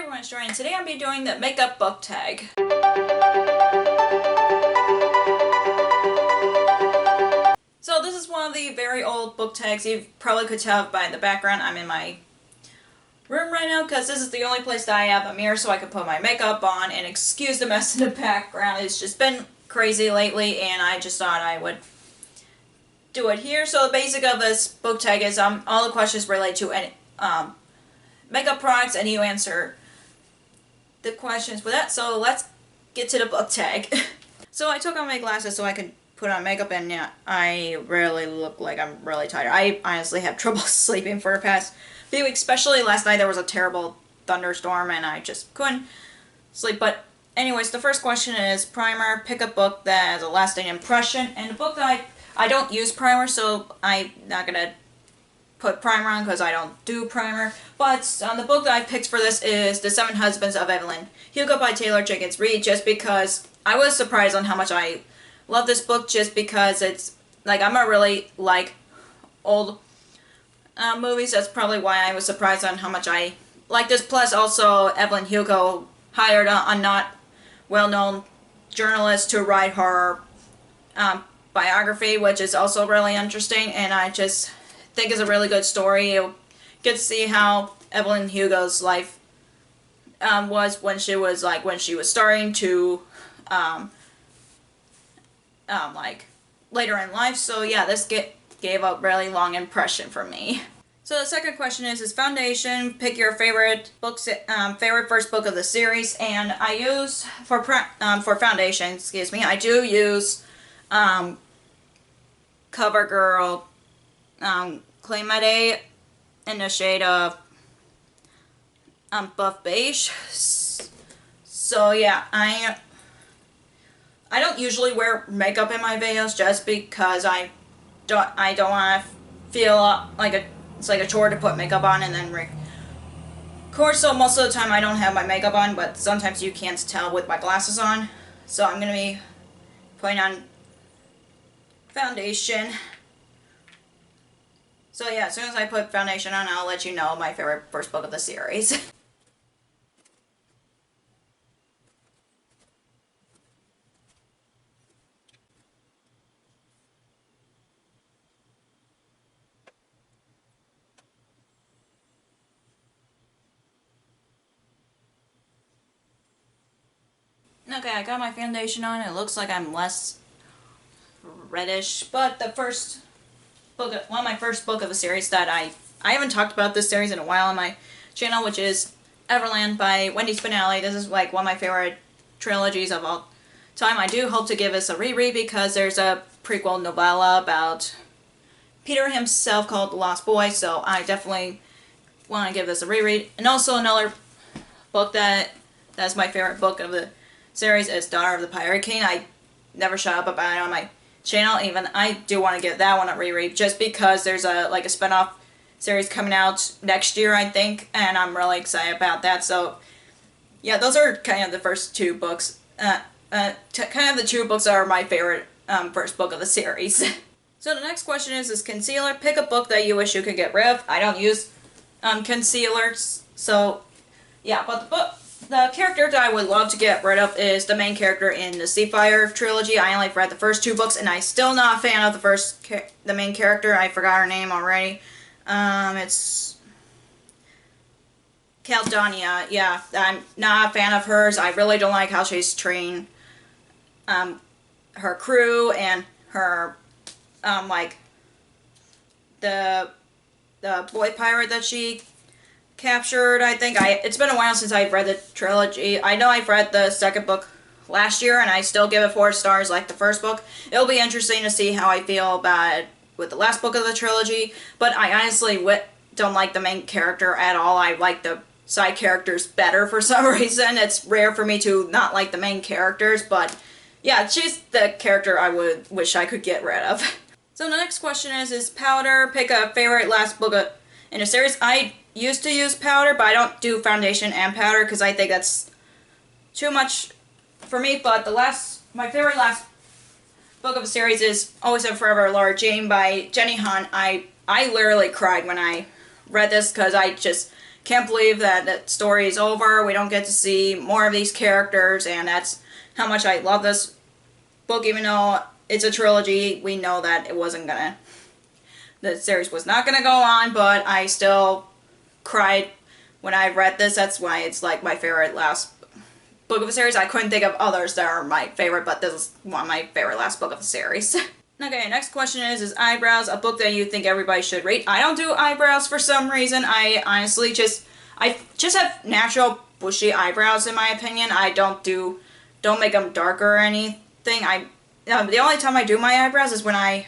everyone, it's Joy, and today I'll be doing the makeup book tag. So this is one of the very old book tags. You probably could tell by the background. I'm in my room right now because this is the only place that I have a mirror so I can put my makeup on, and excuse the mess in the background. It's just been crazy lately and I just thought I would do it here. So the basic of this book tag is all the questions relate to any makeup products, and you answer the questions with that. So let's get to the book tag. So I took off my glasses so I could put on makeup, and yeah, I really look like I'm really tired. I honestly have trouble sleeping for the past few weeks, especially last night. There was a terrible thunderstorm and I just couldn't sleep. But anyways, the first question is primer. Pick a book that has a lasting impression. And the book that I don't use primer, so I'm not gonna put primer on because I don't do primer. But the book that I picked for this is The Seven Husbands of Everland, Hugo by Taylor Jenkins Reid, just because I was surprised on how much I love this book, just because it's like, I'm not really like old movies. That's probably why I was surprised on how much I like this. Plus also Evelyn Hugo hired a not well-known journalist to write her biography, which is also really interesting, and I just think it's a really good story. You get to see how Evelyn Hugo's life was when she was starting to like later in life. So yeah, this gave a really long impression for me. So the second question is foundation. Pick your favorite books, favorite first book of the series. And I use for foundation, excuse me, I do use CoverGirl Clay Matte in the shade of buff beige. So yeah, I don't usually wear makeup in my videos just because I don't want to feel like it's like a chore to put makeup on and then record. So most of the time I don't have my makeup on, but sometimes you can't tell with my glasses on. So I'm gonna be putting on foundation. So yeah, as soon as I put foundation on, I'll let you know my favorite first book of the series. Okay, I got my foundation on. It looks like I'm less reddish, but the first book, one of my first book of the series that I haven't talked about this series in a while on my channel, which is Everland by Wendy Spinelli. This is like one of my favorite trilogies of all time. I do hope to give this a reread because there's a prequel novella about Peter himself called The Lost Boy, so I definitely want to give this a reread. And also another book that's my favorite book of the series is Daughter of the Pirate King. I never shut up about it on my channel. Even I do want to give that one a reread just because there's a spin-off series coming out next year, I think, and I'm really excited about that. So yeah, those are kind of the first two books. Kind of the two books that are my favorite first book of the series. So the next question is concealer. Pick a book that you wish you could get rid of. I don't use concealers, so yeah, but the character that I would love to get rid of is the main character in the Seafire trilogy. I only read the first two books, and I'm still not a fan of the main character. I forgot her name already. It's Caldonia. Yeah, I'm not a fan of hers. I really don't like how she's trained her crew and her like the boy pirate that she captured. I think it's been a while since I've read the trilogy. I know I've read the second book last year and I still give it 4 stars like the first book. It'll be interesting to see how I feel about it with the last book of the trilogy, but I honestly don't like the main character at all. I like the side characters better for some reason. It's rare for me to not like the main characters, but yeah, she's the character I would wish I could get rid of. So the next question is powder. Pick a favorite last book in a series. I used to use powder, but I don't do foundation and powder because I think that's too much for me. But my favorite last book of a series is Always and Forever Laura Jane by Jenny Han. I literally cried when I read this because I just can't believe that the story is over. We don't get to see more of these characters, and that's how much I love this book. Even though it's a trilogy, we know that it wasn't gonna, the series was not gonna go on, but I still cried when I read this. That's why it's like my favorite last book of the series. I couldn't think of others that are my favorite, but this is one of my favorite last book of the series. Okay, next question is eyebrows a book that you think everybody should read? I don't do eyebrows for some reason. I honestly just have natural bushy eyebrows in my opinion. I don't make them darker or anything. The only time I do my eyebrows is when I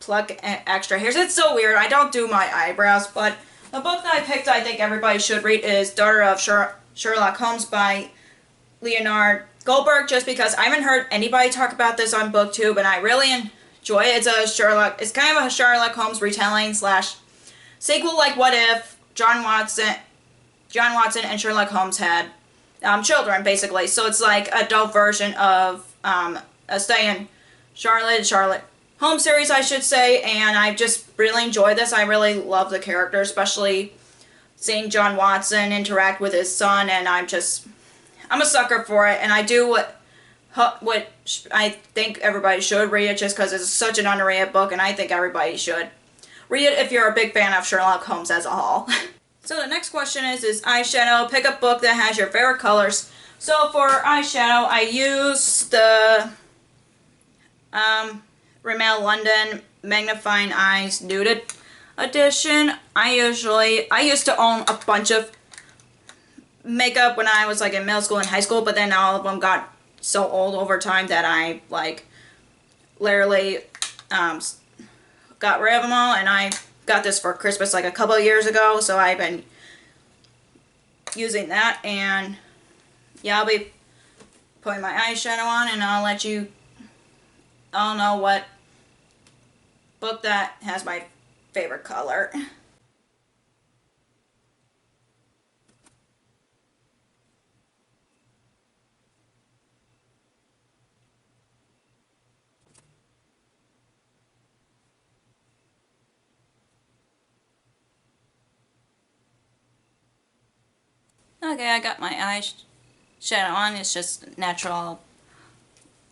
pluck extra hairs. It's so weird. I don't do my eyebrows, but the book that I picked I think everybody should read is Daughter of Sherlock Holmes by Leonard Goldberg, just because I haven't heard anybody talk about this on BookTube, and I really enjoy it. It's kind of a Sherlock Holmes retelling slash sequel, like what if John Watson and Sherlock Holmes had children, basically. So it's like an adult version of a stay in Sherlock Holmes series, I should say, and I just really enjoyed this. I really love the character, especially seeing John Watson interact with his son, and I'm a sucker for it, and I do what I think everybody should read it, just because it's such an underrated book, and I think everybody should read it if you're a big fan of Sherlock Holmes as a whole. So the next question is eyeshadow. Pick a book that has your favorite colors. So for eyeshadow, I use the Rimmel London Magnifying Eyes Nude Edition. I used to own a bunch of makeup when I was like in middle school and high school, but then all of them got so old over time that I like literally got rid of them all, and I got this for Christmas like a couple of years ago, so I've been using that. And yeah, I'll be putting my eyeshadow on, and I'll let you all know what book that has my favorite color. Okay, I got my eyeshadow on. It's just natural,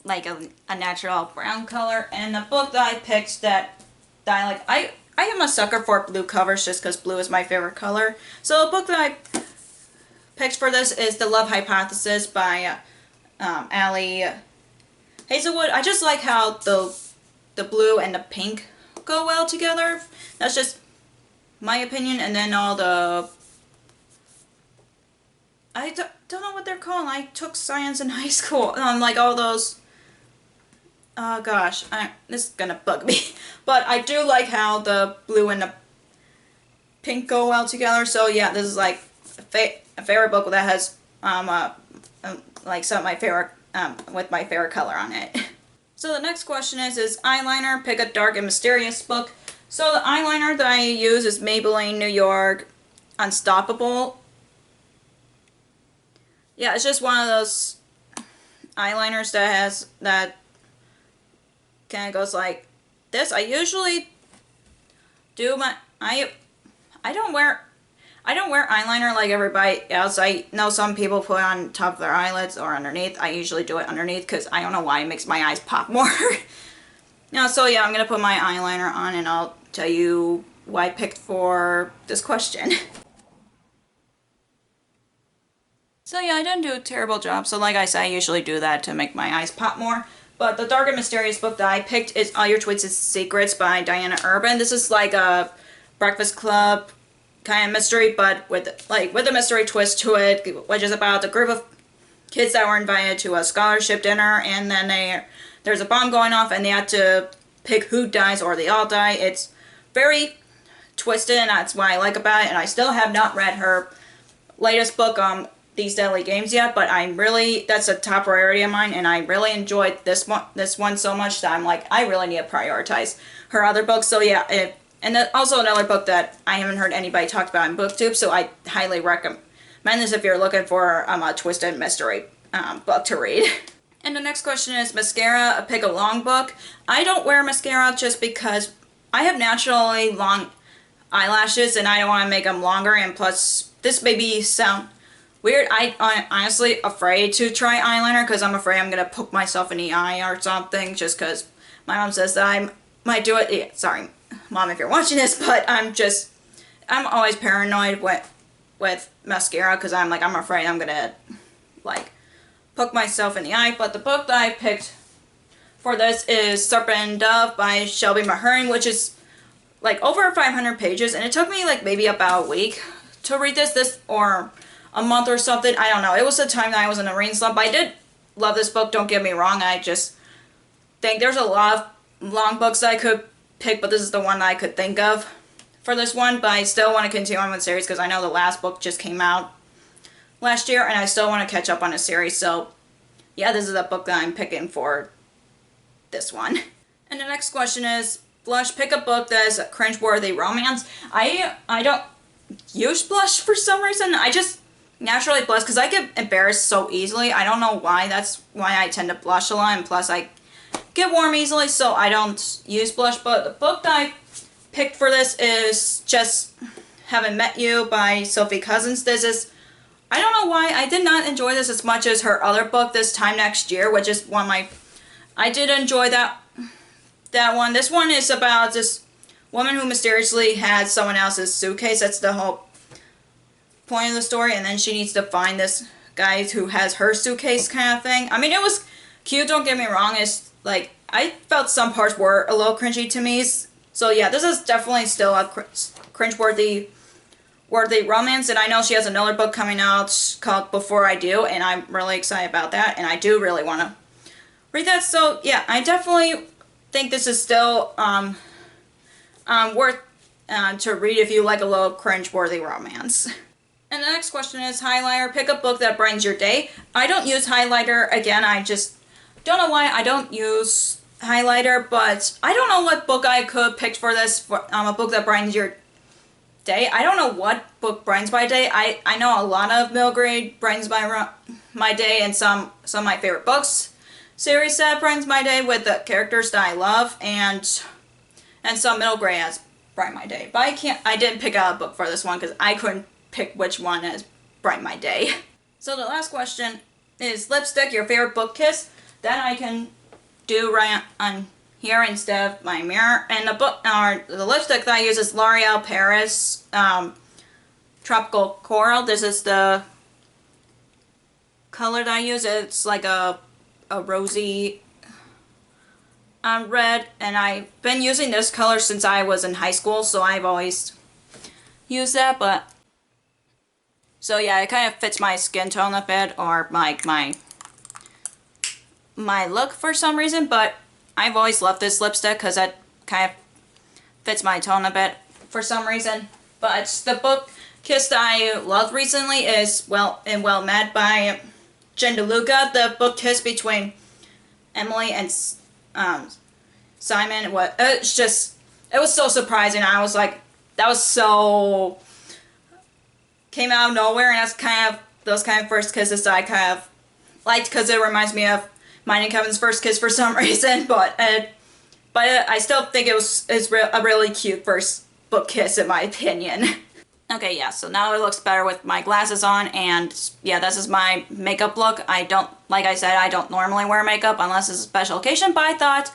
like a natural brown color. And the book that I picked that I like, I am a sucker for blue covers just because blue is my favorite color. So the book that I picked for this is The Love Hypothesis by Ali Hazelwood. I just like how the blue and the pink go well together. That's just my opinion. And then all the, I don't know what they're called. I took science in high school. Like all those, oh gosh, this is gonna bug me. But I do like how the blue and the pink go well together. So yeah, this is like a favorite book that has like some of my favorite, with my favorite color on it. So the next question is eyeliner. Pick a dark and mysterious book. So the eyeliner that I use is Maybelline New York Unstoppable. Yeah, it's just one of those eyeliners that kind of goes like this. I usually do I don't wear eyeliner like everybody else. I know some people put it on top of their eyelids or underneath. I usually do it underneath because I don't know why it makes my eyes pop more. Now, so yeah, I'm gonna put my eyeliner on and I'll tell you what I picked for this question. So yeah, I didn't do a terrible job. So like I said, I usually do that to make my eyes pop more. But the dark and mysterious book that I picked is All Your Twisted Secrets by Diana Urban. This is like a Breakfast Club kind of mystery, but with a mystery twist to it, which is about a group of kids that were invited to a scholarship dinner, and then there's a bomb going off, and they had to pick who dies or they all die. It's very twisted, and that's what I like about it. And I still have not read her latest book, These Deadly Games, yet, but that's a top priority of mine, and I really enjoyed this one so much that I'm like, I really need to prioritize her other books. So yeah, and then also another book that I haven't heard anybody talk about in BookTube, so I highly recommend this if you're looking for a twisted mystery book to read. And the next question is mascara. Pick a long book. I don't wear mascara just because I have naturally long eyelashes and I don't want to make them longer, and plus this maybe sound weird. I'm honestly afraid to try eyeliner because I'm afraid I'm going to poke myself in the eye or something, just because my mom says that I might do it. Yeah, sorry, Mom, if you're watching this, but I'm always paranoid with mascara because I'm afraid I'm going to like poke myself in the eye. But the book that I picked for this is Serpent and Dove by Shelby Mahern, which is like over 500 pages, and it took me like maybe about a week to read this or a month or something. I don't know. It was the time that I was in a reading slump. I did love this book, don't get me wrong. I just think there's a lot of long books that I could pick, but this is the one that I could think of for this one. But I still want to continue on with the series because I know the last book just came out last year, and I still want to catch up on the series. So yeah, this is the book that I'm picking for this one. And the next question is, Blush, pick a book that is a cringeworthy romance. I don't use blush for some reason. I just naturally blush because I get embarrassed so easily. I don't know why. That's why I tend to blush a lot, and plus I get warm easily, so I don't use blush. But the book that I picked for this is Just Haven't Met You by Sophie Cousins. I don't know why I did not enjoy this as much as her other book, This Time Next Year, which is one of my... I did enjoy that one. This one is about this woman who mysteriously has someone else's suitcase. That's the whole point of the story, and then she needs to find this guy who has her suitcase kind of thing. I mean, it was cute, don't get me wrong. It's like, I felt some parts were a little cringy to me. So yeah, this is definitely still a cringe-worthy romance, and I know she has another book coming out called Before I Do, and I'm really excited about that, and I do really want to read that. So yeah, I definitely think this is still worth to read if you like a little cringe-worthy romance. And the next question is, highlighter, pick a book that brightens your day. I don't use highlighter. Again, I just don't know why I don't use highlighter, but I don't know what book I could pick for this, for a book that brightens your day. I don't know what book brightens my day. I know a lot of middle grade brightens my day, and some of my favorite books series that brightens my day with the characters that I love, and some middle grade has brighten my day. But I didn't pick out a book for this one because I couldn't pick which one has brighten my day. So the last question is, lipstick, your favorite book kiss. That I can do right on here instead of my mirror. And the lipstick that I use is L'Oreal Paris Tropical Coral. This is the color that I use. It's like a rosy red, and I've been using this color since I was in high school, so I've always used that. But so yeah, it kind of fits my skin tone a bit, or my look for some reason, but I've always loved this lipstick because it kind of fits my tone a bit for some reason. But the book kiss that I loved recently is Well Met by Jen DeLuca. The book kiss between Emily and Simon, it was so surprising. I was like, that was so, came out of nowhere, and that's kind of those kind of first kisses that I kind of liked because it reminds me of mine and Kevin's first kiss for some reason. But I still think it's a really cute first book kiss in my opinion. Okay, yeah, so now it looks better with my glasses on, and yeah, this is my makeup look. Like I said, I don't normally wear makeup unless it's a special occasion, but I thought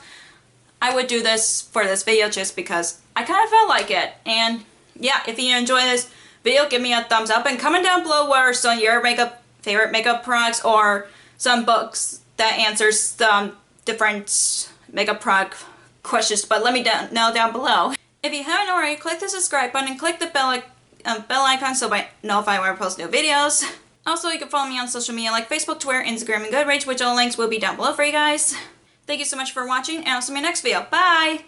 I would do this for this video just because I kind of felt like it. And yeah, if you enjoy this video, give me a thumbs up, and comment down below what are some of your favorite makeup products, or some books that answers some different makeup product questions, but let me know down below. If you haven't already, click the subscribe button and click the bell icon so I know if I ever post new videos. Also, you can follow me on social media like Facebook, Twitter, Instagram, and Goodreads, which all links will be down below for you guys. Thank you so much for watching, and I'll see you in my next video. Bye!